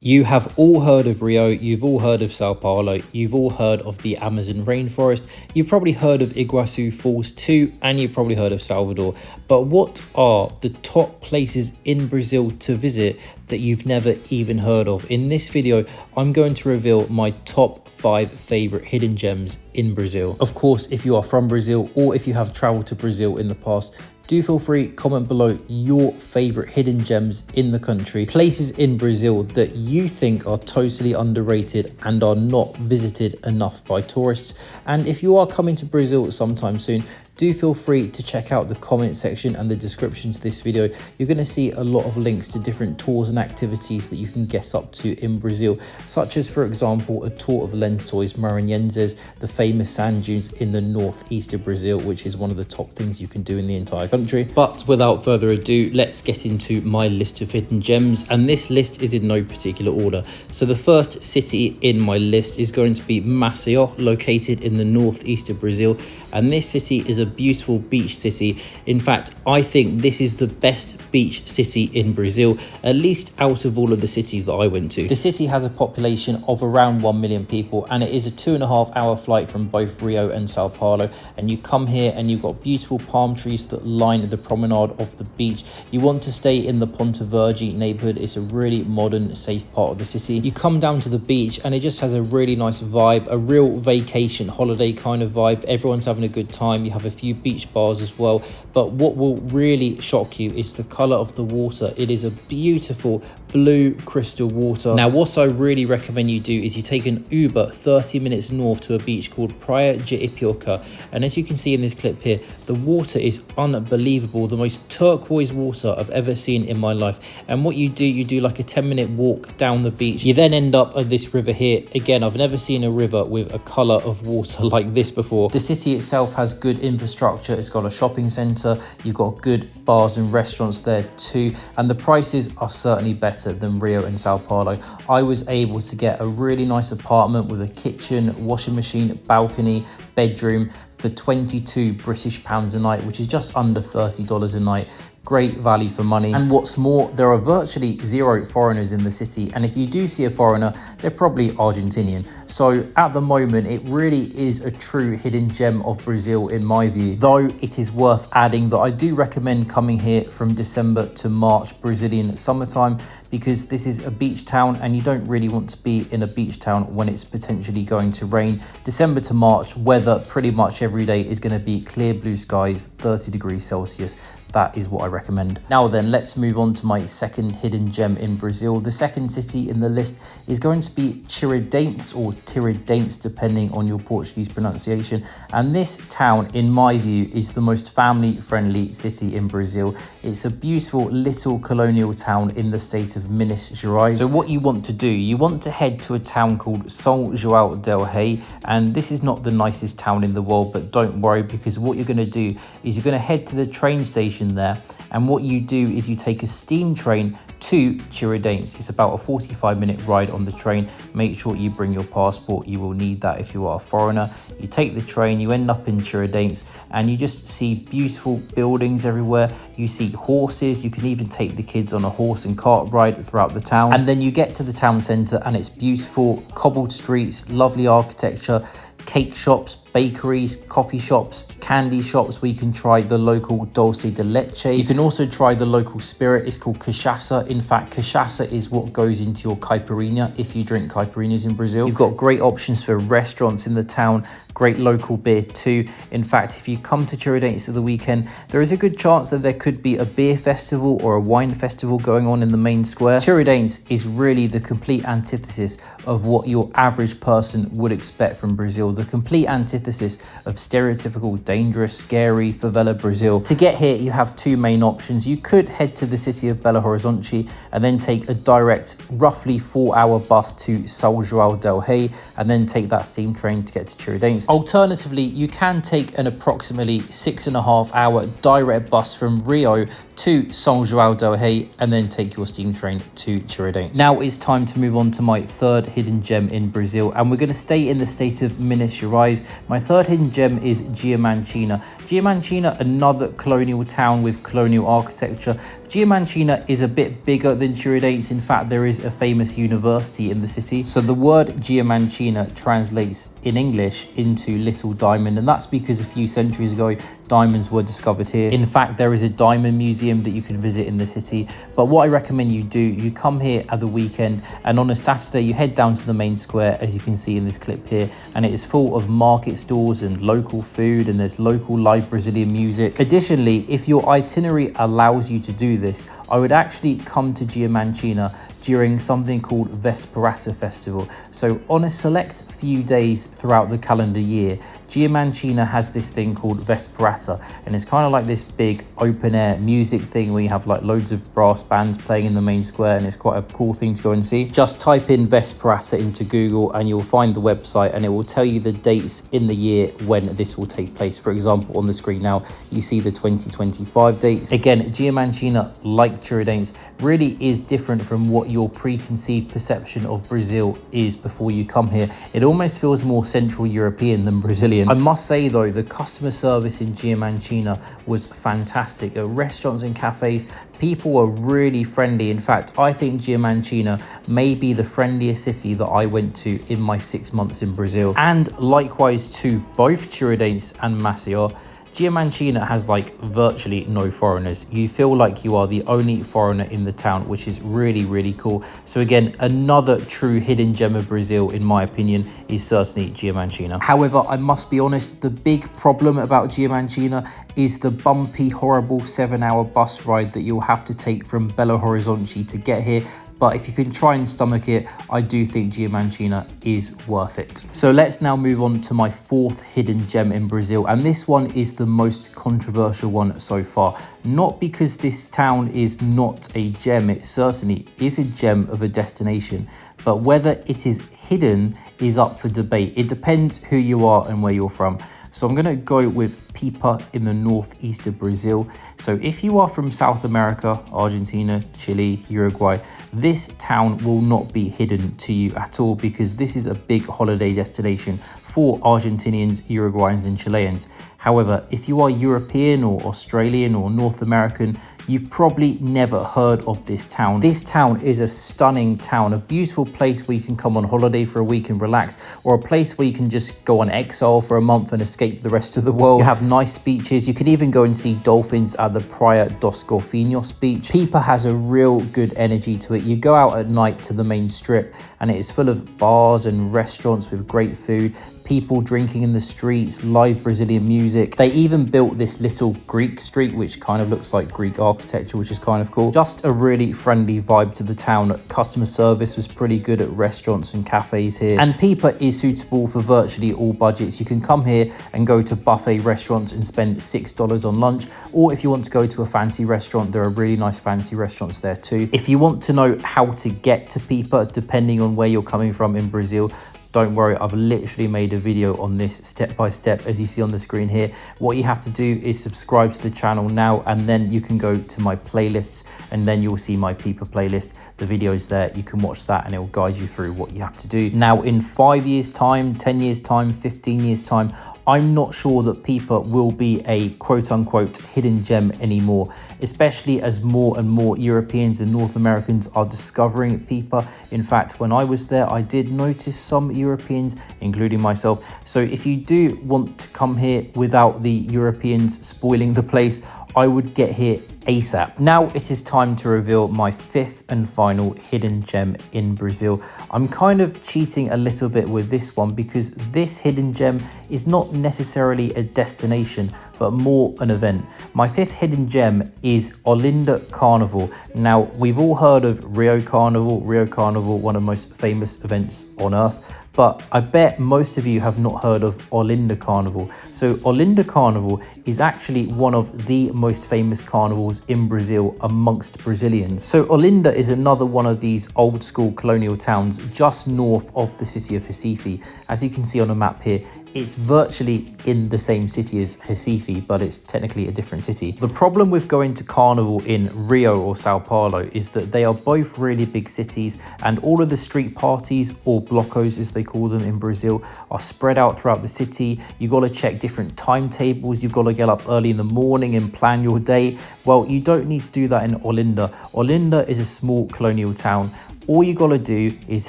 You have all heard of Rio, you've all heard of Sao Paulo, you've all heard of the Amazon rainforest, you've probably heard of Iguazu Falls too, and you've probably heard of Salvador. But what are the top places in Brazil to visit that you've never even heard of? In this video, I'm going to reveal my top 5 favorite hidden gems in Brazil. Of course, if you are from Brazil or if you have traveled to Brazil in the past, do feel free, comment below your favorite hidden gems in the country, places in Brazil that you think are totally underrated and are not visited enough by tourists. And if you are coming to Brazil sometime soon, do feel free to check out the comment section and the description to this video. You're going to see a lot of links to different tours and activities that you can get up to in Brazil, such as, for example, a tour of Lençóis Maranhenses, the famous sand dunes in the northeast of Brazil, which is one of the top things you can do in the entire country. But without further ado, let's get into my list of hidden gems, and this list is in no particular order. So the first city in my list is going to be Masio, located in the northeast of Brazil, and this city is a beautiful beach city. In fact, I think this is the best beach city in Brazil, at least out of all of the cities that I went to. The city has a population of around 1 million people, and it is a 2.5-hour flight from both Rio and Sao Paulo. And you come here and you've got beautiful palm trees that line the promenade of the beach. You want to stay in the Ponte Verde neighborhood. It's a really modern, safe part of the city. You come down to the beach and it just has a really nice vibe, a real vacation holiday kind of vibe. Everyone's having a good time. You have a few beach bars as well, but what will really shock you is the color of the water. It is a beautiful blue crystal water. Now, what I really recommend you do is you take an Uber 30 minutes north to a beach called Praia de Ipioca, and as you can see in this clip here, the water is unbelievable, the most turquoise water I've ever seen in my life. And what you do like a 10-minute walk down the beach. You then end up at this river here. Again, I've never seen a river with a color of water like this before. The city itself has good infrastructure. It's got a shopping center, you've got good bars and restaurants there too, and the prices are certainly better than Rio and Sao Paulo. I was able to get a really nice apartment with a kitchen, washing machine, balcony, bedroom for 22 British pounds a night, which is just under $30 a night. Great value for money. And what's more, there are virtually zero foreigners in the city, and if you do see a foreigner, they're probably Argentinian. So at the moment, it really is a true hidden gem of Brazil in my view, though it is worth adding that I do recommend coming here from December to March, Brazilian summertime, because this is a beach town and you don't really want to be in a beach town when it's potentially going to rain. December to March, weather pretty much every day is going to be clear blue skies, 30 degrees Celsius. That is what I recommend. Now then, let's move on to my second hidden gem in Brazil. The second city in the list is going to be Churidanes, or Churidanes, depending on your Portuguese pronunciation. And this town, in my view, is the most family-friendly city in Brazil. It's a beautiful little colonial town in the state of Minas Gerais. So what you want to do, you want to head to a town called São João del Rei. And this is not the nicest town in the world, but don't worry, because what you're going to do is you're going to head to the train station there, and what you do is you take a steam train to Churidanes. It's about a 45-minute ride on the train. Make sure you bring your passport, you will need that if you are a foreigner. You take the train, you end up in Churidanes, and you just see beautiful buildings everywhere. You see horses, you can even take the kids on a horse and cart ride throughout the town, and then you get to the town centre and it's beautiful cobbled streets, lovely architecture, cake shops, bakeries, coffee shops, candy shops where you can try the local dulce de leche. You can also try the local spirit. It's called cachaça. In fact, cachaça is what goes into your caipirinha if you drink caipirinhas in Brazil. You've got great options for restaurants in the town, great local beer too. In fact, if you come to Churidanes at the weekend, there is a good chance that there could be a beer festival or a wine festival going on in the main square. Churidanes is really the complete antithesis of what your average person would expect from Brazil. The complete antithesis of stereotypical, dangerous, scary favela Brazil. To get here, you have two main options. You could head to the city of Belo Horizonte and then take a direct, roughly 4-hour bus to São João del Rei, and then take that steam train to get to Churidanes. Alternatively, you can take an approximately 6.5-hour direct bus from Rio to São João del Rei, and then take your steam train to Churidanes. Now it's time to move on to my third hidden gem in Brazil, and we're going to stay in the state of Minas Gerais. My third hidden gem is Diamantina. Diamantina, another colonial town with colonial architecture. Diamantina is a bit bigger than Churidanes. In fact, there is a famous university in the city. So the word Diamantina translates in English into little diamond, and that's because a few centuries ago diamonds were discovered here. In fact, there is a diamond museum that you can visit in the city, but what I recommend you do, you come here at the weekend, and on a Saturday you head down to the main square, as you can see in this clip here, and it is full of market stalls and local food, and there's local live Brazilian music. Additionally, if your itinerary allows you to do this, I would actually come to Diamantina during something called Vesparata festival. So on a select few days throughout the calendar year, Diamantina has this thing called Vesparata, and it's kind of like this big open air music thing where you have like loads of brass bands playing in the main square, and it's quite a cool thing to go and see. Just type in Vesparata into Google and you'll find the website, and it will tell you the dates in the year when this will take place. For example, on the screen now you see the 2025 dates. Again, Diamantina, like Churidanes, really is different from what your preconceived perception of Brazil is before you come here. It almost feels more Central European than Brazilian. I must say though, the customer service in Diamantina was fantastic. At restaurants and cafes, people were really friendly. In fact, I think Diamantina may be the friendliest city that I went to in my 6 months in Brazil. And likewise to both Churidanes and Masio, Diamantina has like virtually no foreigners. You feel like you are the only foreigner in the town, which is really, really cool. So again, another true hidden gem of Brazil, in my opinion, is certainly Diamantina. However, I must be honest, the big problem about Diamantina is the bumpy, horrible 7-hour bus ride that you'll have to take from Belo Horizonte to get here. But if you can try and stomach it, I do think Diamantina is worth it. So let's now move on to my fourth hidden gem in Brazil. And this one is the most controversial one so far. Not because this town is not a gem, it certainly is a gem of a destination. But whether it is hidden is up for debate. It depends who you are and where you're from. So I'm going to go with Peipa in the northeast of Brazil. So if you are from South America, Argentina, Chile, Uruguay, this town will not be hidden to you at all, because this is a big holiday destination for Argentinians, Uruguayans and Chileans. However, if you are European or Australian or North American, you've probably never heard of this town. This town is a stunning town, a beautiful place where you can come on holiday for a week and relax, or a place where you can just go on exile for a month and escape the rest of the world. You have nice beaches. You can even go and see dolphins at the Praia dos Golfinhos beach. Peipa has a real good energy to it. You go out at night to the main strip and it is full of bars and restaurants with great food, people drinking in the streets, live Brazilian music. They even built this little Greek street which kind of looks like Greek architecture, which is kind of cool. Just a really friendly vibe to the town. Customer service was pretty good at restaurants and cafes here. And Peipa is suitable for virtually all budgets. You can come here and go to buffet restaurants and spend $6 on lunch, or if you want to go to a fancy restaurant, there are really nice fancy restaurants there too. If you want to know how to get to Peipa, depending on where you're coming from in Brazil, don't worry, I've literally made a video on this step by step, as you see on the screen here. What you have to do is subscribe to the channel now, and then you can go to my playlists, and then you'll see my Peipa playlist. The video is there, you can watch that and it will guide you through what you have to do. Now in 5 years time, 10 years time, 15 years time, I'm not sure that Peipa will be a quote-unquote hidden gem anymore, especially as more and more Europeans and North Americans are discovering Peipa. In fact, when I was there, I did notice some Europeans, including myself. So if you do want to come here without the Europeans spoiling the place, I would get here ASAP. Now it is time to reveal my fifth and final hidden gem in Brazil. I'm kind of cheating a little bit with this one because this hidden gem is not necessarily a destination, but more an event. My fifth hidden gem is Olinda Carnival. Now, we've all heard of Rio Carnival, one of the most famous events on earth. But I bet most of you have not heard of Olinda Carnival. So Olinda Carnival is actually one of the most famous carnivals in Brazil amongst Brazilians. So Olinda is another one of these old school colonial towns just north of the city of Recife. As you can see on the map here, it's virtually in the same city as Recife, but it's technically a different city. The problem with going to Carnival in Rio or Sao Paulo is that they are both really big cities, and all of the street parties, or blocos as they call them in Brazil, are spread out throughout the city. You've got to check different timetables, you've got to get up early in the morning and plan your day. Well, you don't need to do that in Olinda. Olinda is a small colonial town. All you got to do is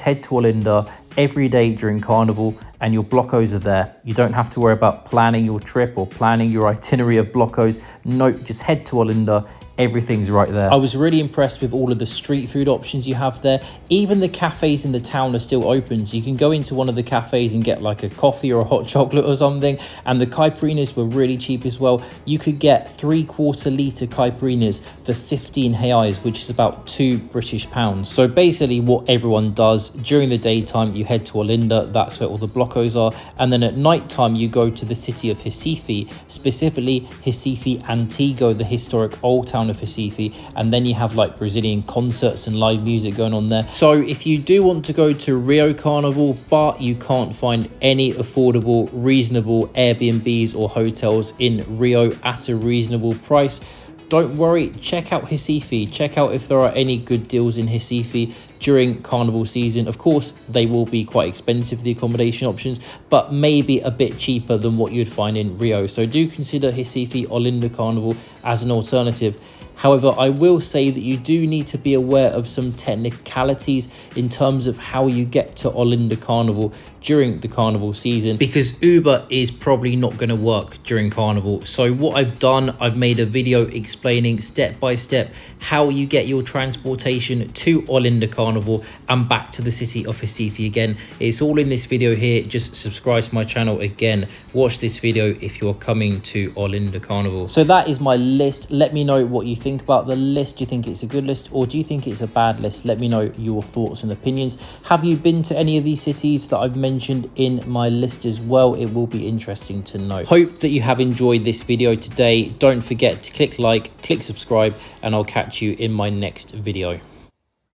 head to Olinda every day during Carnival and your blocos are there. You don't have to worry about planning your trip or planning your itinerary of blocos. No, just head to Olinda. Everything's right there. I was really impressed with all of the street food options you have there. Even the cafes in the town are still open, so you can go into one of the cafes and get like a coffee or a hot chocolate or something. And the caipirinhas were really cheap as well. You could get 3/4 litre caipirinhas for 15 reais, which is about £2 British. So basically what everyone does during the daytime, you head to Olinda, that's where all the blocos are, and then at night time you go to the city of Recife, specifically Recife Antigo, the historic old town of Recife, and then you have like Brazilian concerts and live music going on there. So if you do want to go to Rio Carnival but you can't find any affordable, reasonable Airbnbs or hotels in Rio at a reasonable price, don't worry, check out Recife. Check out if there are any good deals in Recife during Carnival season. Of course, they will be quite expensive, the accommodation options, but maybe a bit cheaper than what you'd find in Rio. So do consider Recife Olinda Carnival as an alternative. However, I will say that you do need to be aware of some technicalities in terms of how you get to Olinda Carnival during the Carnival season, because Uber is probably not going to work during Carnival. So what I've done, I've made a video explaining step by step how you get your transportation to Olinda Carnival and back to the city of Recife again. It's all in this video here. Just subscribe to my channel again. Watch this video if you're coming to Olinda Carnival. So that is my list. Let me know what you think about the list. Do you think it's a good list or do you think it's a bad list? Let me know your thoughts and opinions. Have you been to any of these cities that I've mentioned in my list as well? It will be interesting to know. Hope that you have enjoyed this video today. Don't forget to click like, click subscribe, and I'll catch you in my next video.